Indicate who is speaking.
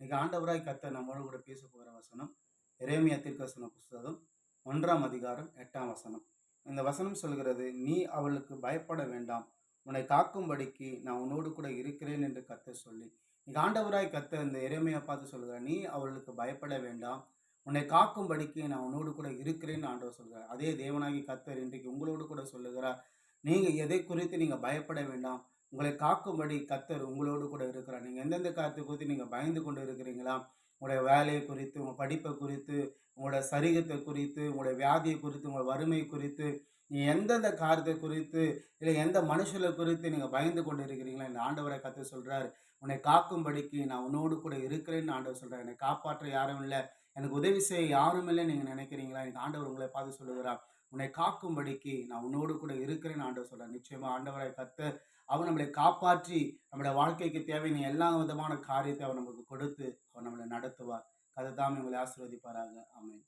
Speaker 1: இன்னைக்கு ஆண்டவராய் கர்த்தர் நம்மளோடு கூட பேச போகிற வசனம் எரேமியா தீர்க்கதரிசன புஸ்தகம் 1 அதிகாரம் 8 வசனம். இந்த வசனம் சொல்கிறது, நீ அவளுக்கு பயப்பட வேண்டாம், உன்னை காக்கும்படிக்கு நான் உன்னோடு கூட இருக்கிறேன் என்று கர்த்தர் சொல்லி. இன்னைக்கு ஆண்டவராய் கர்த்தர் இந்த எரேமியா பார்த்து சொல்கிறார், நீ அவளுக்கு பயப்பட வேண்டாம், உன்னை காக்கும்படிக்கு நான் உன்னோடு கூட இருக்கிறேன்னு ஆண்டவர் சொல்கிறார். அதே தேவனாகி கர்த்தர் இன்றைக்கு உங்களோடு கூட சொல்லுகிறார், நீங்க எதை குறித்து நீங்க பயப்பட வேண்டாம், உங்களை காக்கும்படி கர்த்தர் உங்களோடு கூட இருக்கிறார். நீங்க எந்தெந்த காரியத்தை குறித்து நீங்க பயந்து கொண்டு இருக்கிறீங்களா? உங்களுடைய வேலையை குறித்து, உங்க படிப்பை குறித்து, உங்களுடைய சரீரத்தை குறித்து, உங்களுடைய வியாதியை குறித்து, உங்கள் வறுமை குறித்து, நீ எந்தெந்த காரியத்தை குறித்து, இல்லை எந்த மனுஷரை குறித்து நீங்க பயந்து கொண்டு இருக்கிறீங்களா? இந்த ஆண்டவரை கர்த்தர் சொல்றாரு, உன்னை காக்கும்படிக்கு நான் உன்னோடு கூட இருக்கிறேன்னு ஆண்டவர் சொல்றாரு. என்னை காப்பாற்ற யாரும் இல்லை, எனக்கு உதவி செய்ய யாரும் இல்லைன்னு நீங்க நினைக்கிறீங்களா? எனக்கு ஆண்டவர் உங்களை பார்த்து சொல்லுகிறார், உன்னை காக்கும்படிக்கு நான் உன்னோடு கூட இருக்கிறேன்னு ஆண்டவர் சொல்றார். நிச்சயமா ஆண்டவரை கர்த்தர் அவர் நம்மளை காப்பாற்றி நம்முடைய வாழ்க்கைக்கு தேவையான எல்லா விதமான காரியத்தை அவர் நமக்கு கொடுத்து அவர் நம்மளை நடத்துவார். கர்த்தர் தாமே உங்களை ஆசீர்வதிப்பாராக. ஆமென்.